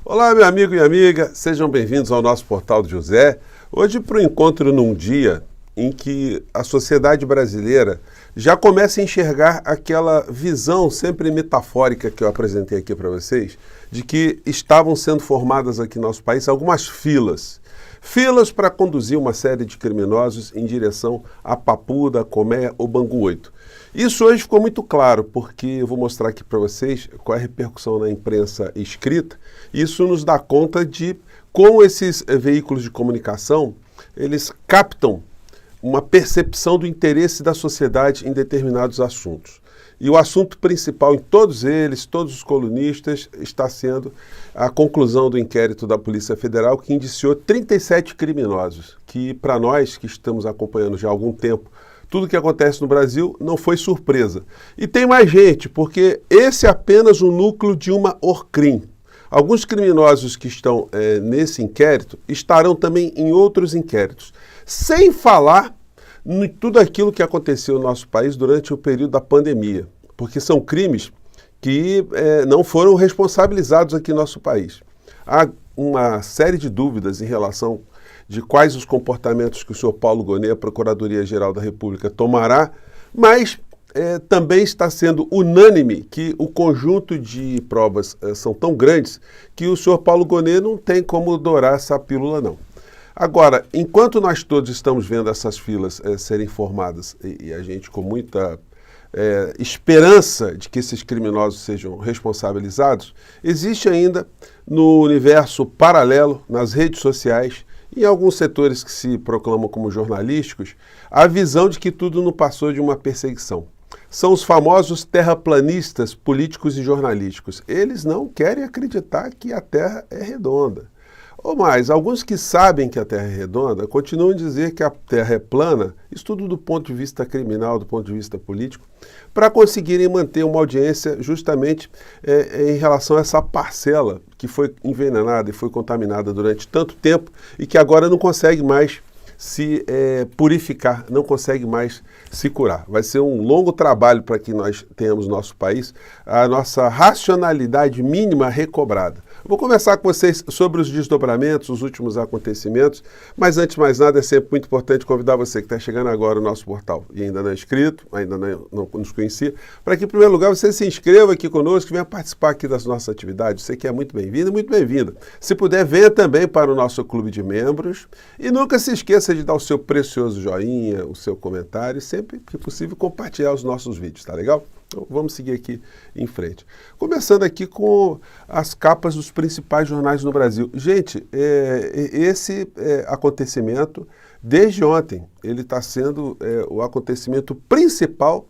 Olá, meu amigo e amiga, sejam bem-vindos ao nosso Portal do José. Hoje para o encontro num dia em que a sociedade brasileira já começa a enxergar aquela visão sempre metafórica que eu apresentei aqui para vocês, de que estavam sendo formadas aqui no nosso país algumas filas. Filas para conduzir uma série de criminosos em direção a Papuda, Comé ou Bangu 8. Isso hoje ficou muito claro, porque eu vou mostrar aqui para vocês qual é a repercussão na imprensa escrita. Isso nos dá conta de como esses veículos de comunicação, eles captam uma percepção do interesse da sociedade em determinados assuntos. E o assunto principal em todos eles, todos os colunistas, está sendo a conclusão do inquérito da Polícia Federal, que indiciou 37 criminosos, que para nós, que estamos acompanhando já há algum tempo, tudo que acontece no Brasil não foi surpresa. E tem mais gente, porque esse é apenas o núcleo de uma Orcrim. Alguns criminosos que estão nesse inquérito estarão também em outros inquéritos, sem falar em tudo aquilo que aconteceu no nosso país durante o período da pandemia, porque são crimes que não foram responsabilizados aqui no nosso país. Há uma série de dúvidas em relação de quais os comportamentos que o senhor Paulo Gonet, a Procuradoria-Geral da República, tomará, mas também está sendo unânime que o conjunto de provas são tão grandes que o senhor Paulo Gonet não tem como dourar essa pílula, não. Agora, enquanto nós todos estamos vendo essas filas serem formadas e a gente com muita esperança de que esses criminosos sejam responsabilizados, existe ainda no universo paralelo, nas redes sociais, em alguns setores que se proclamam como jornalísticos, a visão de que tudo não passou de uma perseguição. São os famosos terraplanistas políticos e jornalísticos. Eles não querem acreditar que a Terra é redonda. Ou mais, alguns que sabem que a Terra é redonda continuam a dizer que a Terra é plana, isso tudo do ponto de vista criminal, do ponto de vista político, para conseguirem manter uma audiência justamente em relação a essa parcela que foi envenenada e foi contaminada durante tanto tempo e que agora não consegue mais se purificar, não consegue mais se curar. Vai ser um longo trabalho para que nós tenhamos no nosso país a nossa racionalidade mínima recobrada. Vou conversar com vocês sobre os desdobramentos, os últimos acontecimentos, mas antes de mais nada é sempre muito importante convidar você que está chegando agora no nosso portal e ainda não é inscrito, ainda não nos conhecia, para que em primeiro lugar você se inscreva aqui conosco e venha participar aqui das nossas atividades. Você que é muito bem-vindo e muito bem-vinda. Se puder, venha também para o nosso clube de membros e nunca se esqueça de dar o seu precioso joinha, o seu comentário e sempre que possível compartilhar os nossos vídeos, tá legal? Então, vamos seguir aqui em frente. Começando aqui com as capas dos principais jornais no Brasil. Gente, esse acontecimento, desde ontem, ele está sendo o acontecimento principal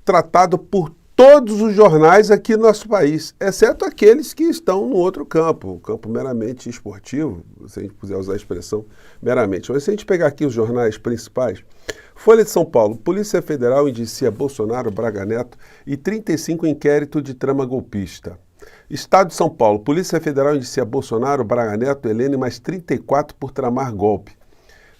tratado por todos os jornais aqui no nosso país, exceto aqueles que estão no outro campo, o campo meramente esportivo, se a gente puder usar a expressão meramente. Mas se a gente pegar aqui os jornais principais, Folha de São Paulo, Polícia Federal indicia Bolsonaro, Braga Neto e 35 inquérito de trama golpista. Estado de São Paulo, Polícia Federal indicia Bolsonaro, Braga Neto, Helene mais 34 por tramar golpe.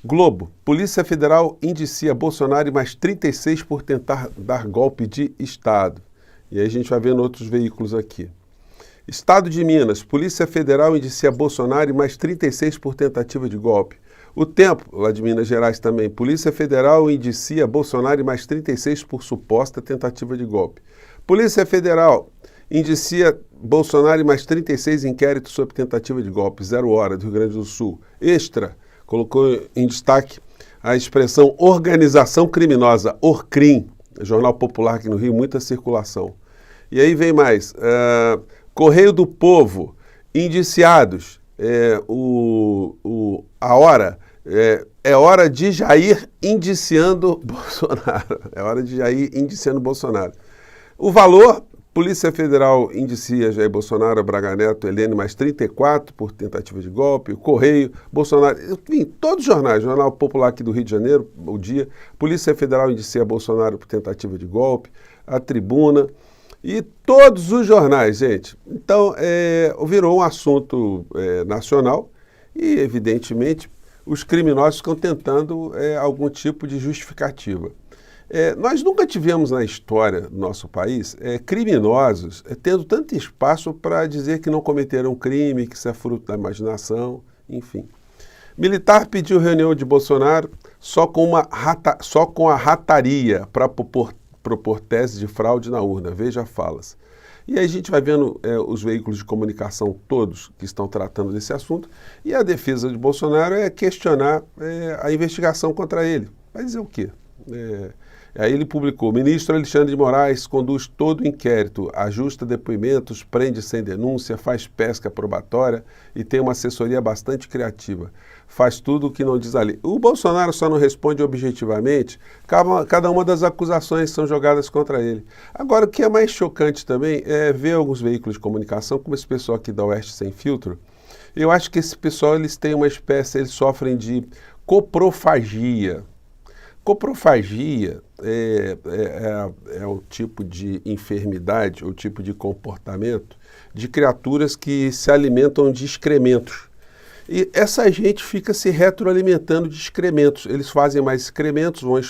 Globo, Polícia Federal indicia Bolsonaro e mais 36 por tentar dar golpe de Estado. E aí a gente vai vendo outros veículos aqui. Estado de Minas, Polícia Federal indicia Bolsonaro e mais 36 por tentativa de golpe. O Tempo, lá de Minas Gerais também, Polícia Federal indicia Bolsonaro e mais 36 por suposta tentativa de golpe. Polícia Federal indicia Bolsonaro e mais 36 inquéritos sobre tentativa de golpe. 0 Hora, do Rio Grande do Sul. Extra colocou em destaque a expressão organização criminosa, Orcrim, jornal popular aqui no Rio, muita circulação. E aí vem mais, Correio do Povo, indiciados, a hora, é hora de Jair indiciando Bolsonaro, é hora de Jair indiciando Bolsonaro. O Valor, Polícia Federal indicia Jair Bolsonaro, Braga Neto, Helene mais 34 por tentativa de golpe, o Correio, Bolsonaro, enfim, todos os jornais, Jornal Popular aqui do Rio de Janeiro, o Dia, Polícia Federal indicia Bolsonaro por tentativa de golpe, a Tribuna e todos os jornais, gente. Então, virou um assunto nacional e, evidentemente, os criminosos estão tentando algum tipo de justificativa. Nós nunca tivemos na história do nosso país criminosos tendo tanto espaço para dizer que não cometeram crime, que isso é fruto da imaginação, enfim. Militar pediu reunião de Bolsonaro só com a rataria para propor tese de fraude na urna. Veja falas. E aí a gente vai vendo os veículos de comunicação todos que estão tratando desse assunto, e a defesa de Bolsonaro é questionar a investigação contra ele. Vai dizer o quê? Aí ele publicou: ministro Alexandre de Moraes conduz todo o inquérito, ajusta depoimentos, prende sem denúncia, faz pesca probatória e tem uma assessoria bastante criativa. Faz tudo o que não diz a lei. O Bolsonaro só não responde objetivamente cada uma das acusações que são jogadas contra ele. Agora, o que é mais chocante também é ver alguns veículos de comunicação, como esse pessoal aqui da Oeste Sem Filtro. Eu acho que esse pessoal, eles têm uma espécie, eles sofrem de coprofagia. Coprofagia é o tipo de enfermidade, o tipo de comportamento de criaturas que se alimentam de excrementos. E essa gente fica se retroalimentando de excrementos. Eles fazem mais excrementos, vão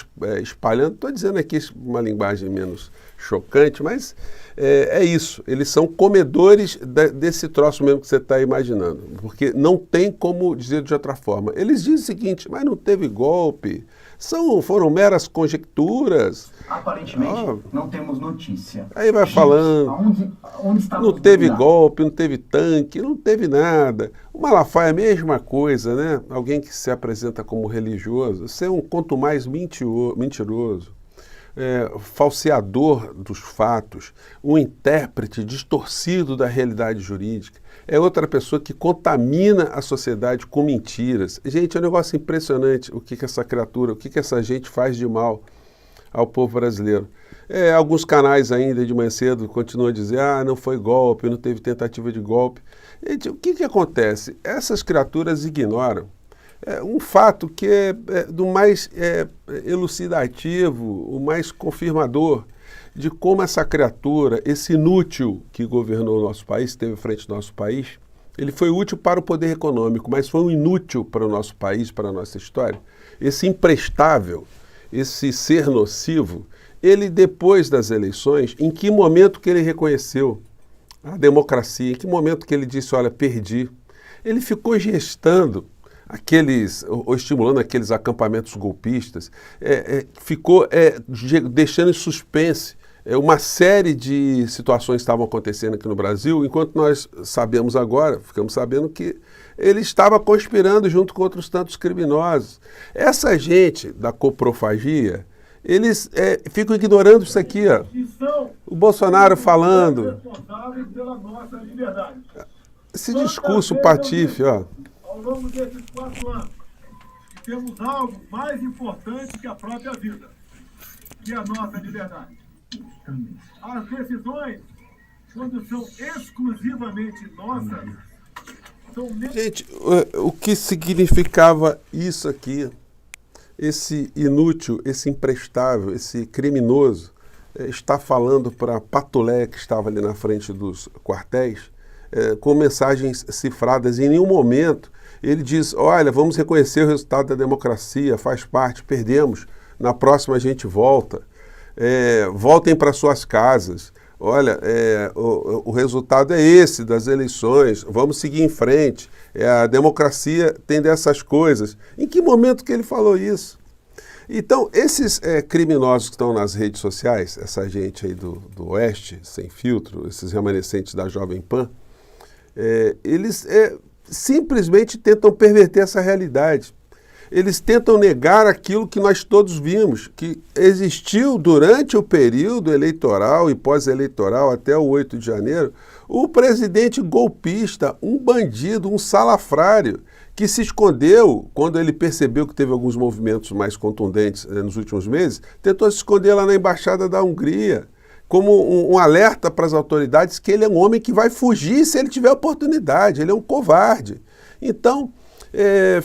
espalhando. Estou dizendo aqui uma linguagem menos chocante, mas é isso. Eles são comedores desse troço mesmo que você está imaginando. Porque não tem como dizer de outra forma. Eles dizem o seguinte: mas não teve golpe. Foram meras conjecturas. Aparentemente, não temos notícia. Aí vai falando, onde está não teve golpe, não teve tanque, não teve nada. O Malafaia é a mesma coisa, né? Alguém que se apresenta como religioso, você é um quanto mais mentiroso, falseador dos fatos, um intérprete distorcido da realidade jurídica. É outra pessoa que contamina a sociedade com mentiras. Gente, é um negócio impressionante o que essa criatura, o que essa gente faz de mal ao povo brasileiro. Alguns canais ainda de manhã cedo continuam a dizer: não foi golpe, não teve tentativa de golpe. Gente, o que acontece? Essas criaturas ignoram um fato que é do mais elucidativo, o mais confirmador de como essa criatura, esse inútil que governou o nosso país, esteve à frente do nosso país, ele foi útil para o poder econômico, mas foi um inútil para o nosso país, para a nossa história. Esse imprestável, esse ser nocivo, ele, depois das eleições, em que momento que ele reconheceu a democracia, em que momento que ele disse: olha, perdi, ele ficou gestando ou estimulando aqueles acampamentos golpistas, ficou deixando em suspense uma série de situações que estavam acontecendo aqui no Brasil, enquanto nós ficamos sabendo que ele estava conspirando junto com outros tantos criminosos. Essa gente da coprofagia, eles ficam ignorando isso aqui, ó. O Bolsonaro falando. Esse discurso patife, ó. Ao longo desses 4 anos, temos algo mais importante que a própria vida, que é a nossa liberdade. As decisões, quando são exclusivamente nossas, são... Gente, o que significava isso aqui? Esse inútil, esse imprestável, esse criminoso está falando para Patulé, que estava ali na frente dos quartéis, com mensagens cifradas. Em nenhum momento ele diz: olha, vamos reconhecer o resultado da democracia, faz parte, perdemos, na próxima a gente volta. Voltem para suas casas. Olha, o resultado é esse das eleições, vamos seguir em frente. A democracia tem dessas coisas. Em que momento que ele falou isso? Então, esses criminosos que estão nas redes sociais, essa gente aí do Oeste Sem Filtro, esses remanescentes da Jovem Pan, eles simplesmente tentam perverter essa realidade. Eles tentam negar aquilo que nós todos vimos, que existiu durante o período eleitoral e pós-eleitoral até o 8 de janeiro, o presidente golpista, um bandido, um salafrário, que se escondeu quando ele percebeu que teve alguns movimentos mais contundentes nos últimos meses, tentou se esconder lá na Embaixada da Hungria, como um alerta para as autoridades que ele é um homem que vai fugir se ele tiver oportunidade, ele é um covarde. Então,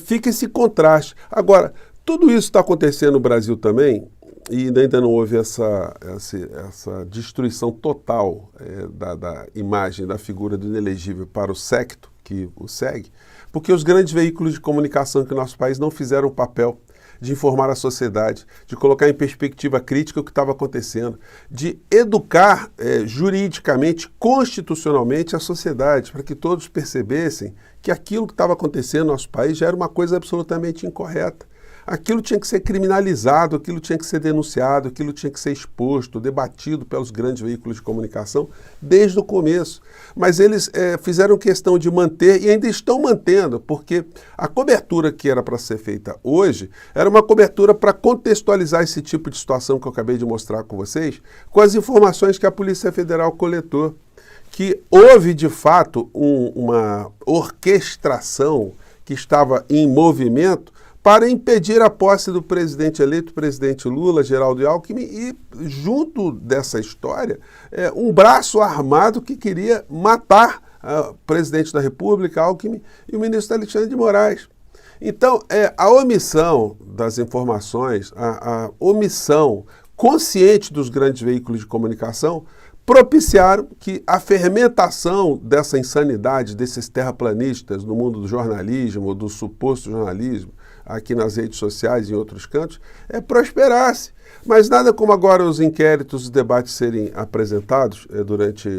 fica esse contraste. Agora, tudo isso está acontecendo no Brasil também, e ainda não houve essa destruição total da imagem, da figura do inelegível para o séquito que o segue, porque os grandes veículos de comunicação aqui no nosso país não fizeram o papel de informar a sociedade, de colocar em perspectiva crítica o que estava acontecendo, de educar juridicamente, constitucionalmente a sociedade, para que todos percebessem que aquilo que estava acontecendo no nosso país já era uma coisa absolutamente incorreta. Aquilo tinha que ser criminalizado, aquilo tinha que ser denunciado, aquilo tinha que ser exposto, debatido pelos grandes veículos de comunicação desde o começo. Mas eles fizeram questão de manter e ainda estão mantendo, porque a cobertura que era para ser feita hoje era uma cobertura para contextualizar esse tipo de situação que eu acabei de mostrar com vocês, com as informações que a Polícia Federal coletou. Que houve, de fato, uma orquestração que estava em movimento para impedir a posse do presidente eleito, o presidente Lula, Geraldo Alckmin, e junto dessa história, um braço armado que queria matar o presidente da República, Alckmin, e o ministro Alexandre de Moraes. Então, a omissão das informações, a omissão consciente dos grandes veículos de comunicação propiciaram que a fermentação dessa insanidade, desses terraplanistas no mundo do jornalismo, do suposto jornalismo, aqui nas redes sociais e em outros cantos, prosperasse. Mas nada como agora os inquéritos, os debates serem apresentados durante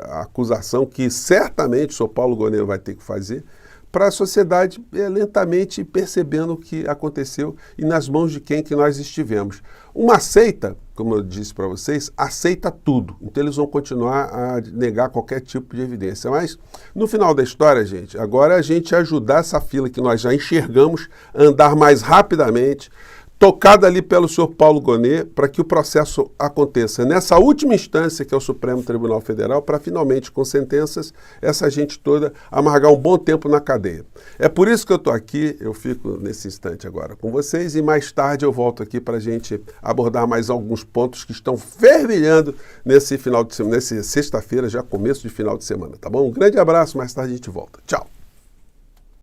a acusação, que certamente o senhor Paulo Gonet vai ter que fazer, para a sociedade lentamente percebendo o que aconteceu e nas mãos de quem que nós estivemos. Uma seita, como eu disse para vocês, aceita tudo. Então eles vão continuar a negar qualquer tipo de evidência. Mas no final da história, gente, agora é a gente ajudar essa fila que nós já enxergamos a andar mais rapidamente, tocada ali pelo senhor Paulo Gonet, para que o processo aconteça nessa última instância, que é o Supremo Tribunal Federal, para finalmente, com sentenças, essa gente toda amargar um bom tempo na cadeia. É por isso que eu estou aqui, eu fico nesse instante agora com vocês, e mais tarde eu volto aqui para a gente abordar mais alguns pontos que estão fervilhando nesse final de semana, nessa sexta-feira, já começo de final de semana, tá bom? Um grande abraço, mais tarde a gente volta. Tchau!